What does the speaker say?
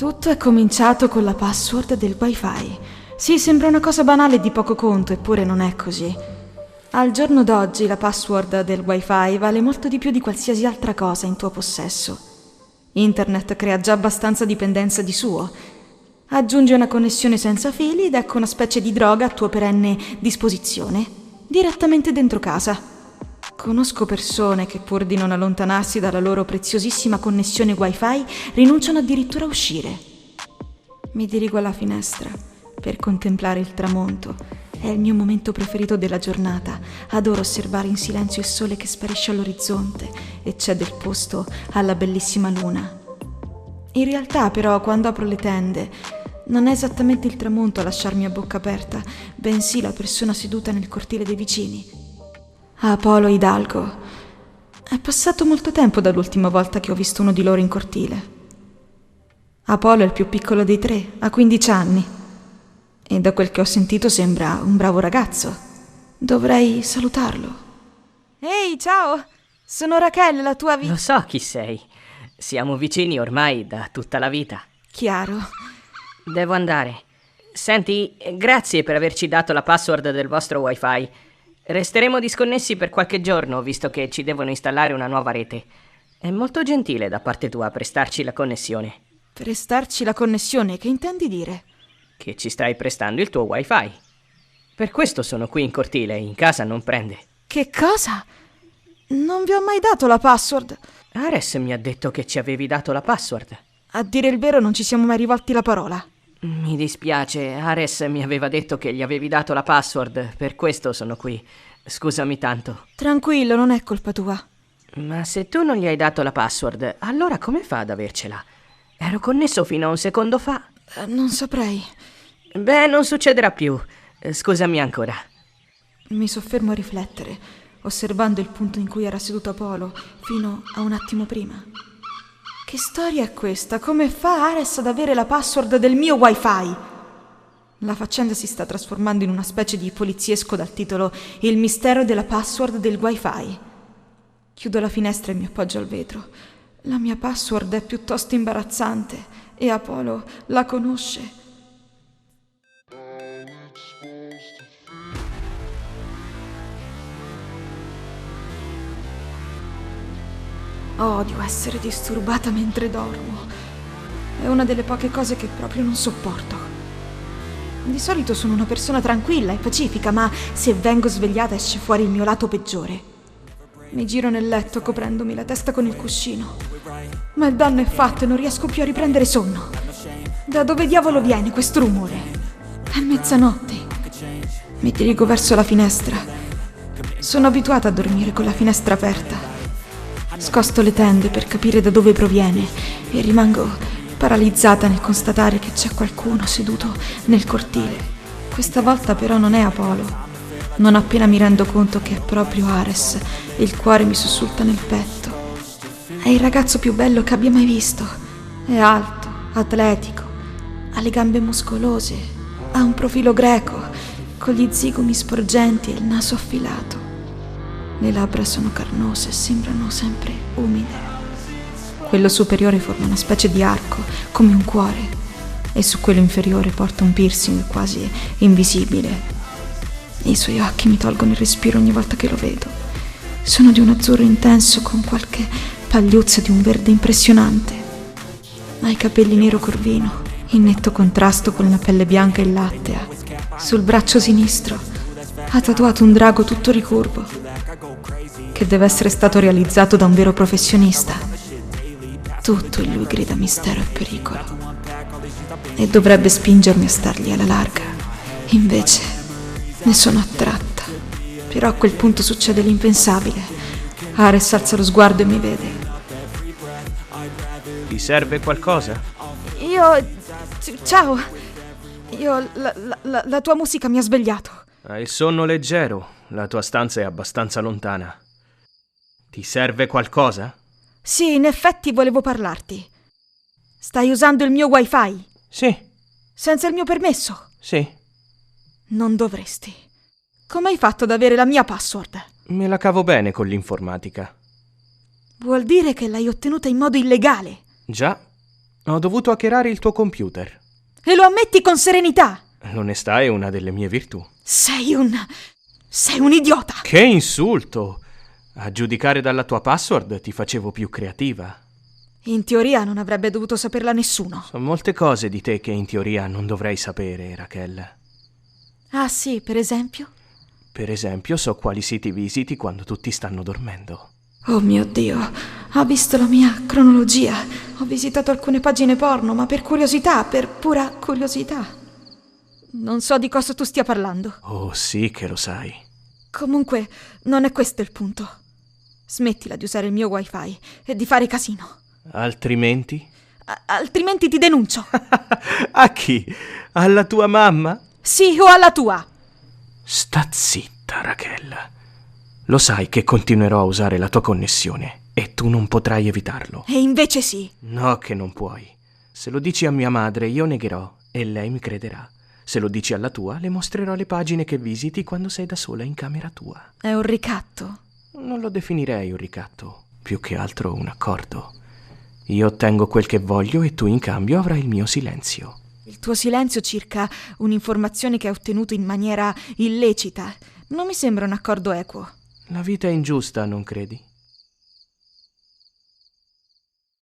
Tutto è cominciato con la password del Wi-Fi. Sì, sembra una cosa banale e di poco conto, eppure non è così. Al giorno d'oggi la password del Wi-Fi vale molto di più di qualsiasi altra cosa in tuo possesso. Internet crea già abbastanza dipendenza di suo. Aggiungi una connessione senza fili ed ecco una specie di droga a tua perenne disposizione, direttamente dentro casa. Conosco persone che pur di non allontanarsi dalla loro preziosissima connessione Wi-Fi rinunciano addirittura a uscire. Mi dirigo alla finestra per contemplare il tramonto. È il mio momento preferito della giornata. Adoro osservare in silenzio il sole che sparisce all'orizzonte e cede il posto alla bellissima luna. In realtà, però, quando apro le tende, non è esattamente il tramonto a lasciarmi a bocca aperta, bensì la persona seduta nel cortile dei vicini. Apolo Hidalgo. È passato molto tempo dall'ultima volta che ho visto uno di loro in cortile. Apolo è il più piccolo dei tre, ha 15 anni. E da quel che ho sentito sembra un bravo ragazzo. Dovrei salutarlo. Ehi, ciao! Sono Raquel, la tua Lo so chi sei. Siamo vicini ormai da tutta la vita. Chiaro. Devo andare. Senti, grazie per averci dato la password del vostro Wi-Fi. Resteremo disconnessi per qualche giorno, visto che ci devono installare una nuova rete. È molto gentile da parte tua prestarci la connessione. Prestarci la connessione? Che intendi dire? Che ci stai prestando il tuo Wi-Fi. Per questo sono qui in cortile, in casa non prende. Che cosa? Non vi ho mai dato la password. Ares mi ha detto che ci avevi dato la password. A dire il vero non ci siamo mai rivolti la parola. Mi dispiace, Ares mi aveva detto che gli avevi dato la password, per questo sono qui. Scusami tanto. Tranquillo, non è colpa tua. Ma se tu non gli hai dato la password, allora come fa ad avercela? Ero connesso fino a un secondo fa. Non saprei. Beh, non succederà più. Scusami ancora. Mi soffermo a riflettere, osservando il punto in cui era seduto Apolo, fino a un attimo prima. Che storia è questa? Come fa Ares ad avere la password del mio Wi-Fi? La faccenda si sta trasformando in una specie di poliziesco dal titolo Il mistero della password del Wi-Fi. Chiudo la finestra e mi appoggio al vetro. La mia password è piuttosto imbarazzante e Apolo la conosce. Odio essere disturbata mentre dormo. È una delle poche cose che proprio non sopporto. Di solito sono una persona tranquilla e pacifica, ma se vengo svegliata esce fuori il mio lato peggiore. Mi giro nel letto coprendomi la testa con il cuscino. Ma il danno è fatto e non riesco più a riprendere sonno. Da dove diavolo viene questo rumore? È mezzanotte. Mi dirigo verso la finestra. Sono abituata a dormire con la finestra aperta. Scosto le tende per capire da dove proviene e rimango paralizzata nel constatare che c'è qualcuno seduto nel cortile. Questa volta però non è Apolo. Non appena mi rendo conto che è proprio Ares, il cuore mi sussulta nel petto. È il ragazzo più bello che abbia mai visto. È alto, atletico, ha le gambe muscolose, ha un profilo greco, con gli zigomi sporgenti e il naso affilato. Le labbra sono carnose e sembrano sempre umide. Quello superiore forma una specie di arco, come un cuore, e su quello inferiore porta un piercing quasi invisibile. I suoi occhi mi tolgono il respiro ogni volta che lo vedo. Sono di un azzurro intenso con qualche pagliuzza di un verde impressionante. Ha i capelli nero corvino, in netto contrasto con la pelle bianca e lattea. Sul braccio sinistro ha tatuato un drago tutto ricurvo, che deve essere stato realizzato da un vero professionista. Tutto in lui grida mistero e pericolo e dovrebbe spingermi a stargli alla larga. Invece ne sono attratta. Però a quel punto succede l'impensabile. Ares alza lo sguardo e mi vede. Ti serve qualcosa? Ciao. La tua musica mi ha svegliato. Hai il sonno leggero. La tua stanza è abbastanza lontana. Ti serve qualcosa? Sì, in effetti volevo parlarti. Stai usando il mio Wi-Fi? Sì. Senza il mio permesso? Sì. Non dovresti. Come hai fatto ad avere la mia password? Me la cavo bene con l'informatica. Vuol dire che l'hai ottenuta in modo illegale? Già. Ho dovuto hackerare il tuo computer. E lo ammetti con serenità. L'onestà è una delle mie virtù. Sei un idiota. Che insulto! A giudicare dalla tua password ti facevo più creativa. In teoria non avrebbe dovuto saperla nessuno. Sono molte cose di te che in teoria non dovrei sapere, Raquel. Ah sì, per esempio? Per esempio, so quali siti visiti quando tutti stanno dormendo. Oh mio Dio, ha visto la mia cronologia. Ho visitato alcune pagine porno, ma per curiosità, per pura curiosità. Non so di cosa tu stia parlando. Oh, sì che lo sai. Comunque, non è questo il punto. Smettila di usare il mio wifi e di fare casino. Altrimenti? Altrimenti ti denuncio. A chi? Alla tua mamma? Sì, o alla tua. Sta zitta, Raquel. Lo sai che continuerò a usare la tua connessione e tu non potrai evitarlo. E invece sì. No, che non puoi. Se lo dici a mia madre, io negherò e lei mi crederà. Se lo dici alla tua, le mostrerò le pagine che visiti quando sei da sola in camera tua. È un ricatto. Non lo definirei un ricatto, più che altro un accordo. Io ottengo quel che voglio e tu in cambio avrai il mio silenzio. Il tuo silenzio circa un'informazione che hai ottenuto in maniera illecita non mi sembra un accordo equo. La vita è ingiusta, non credi?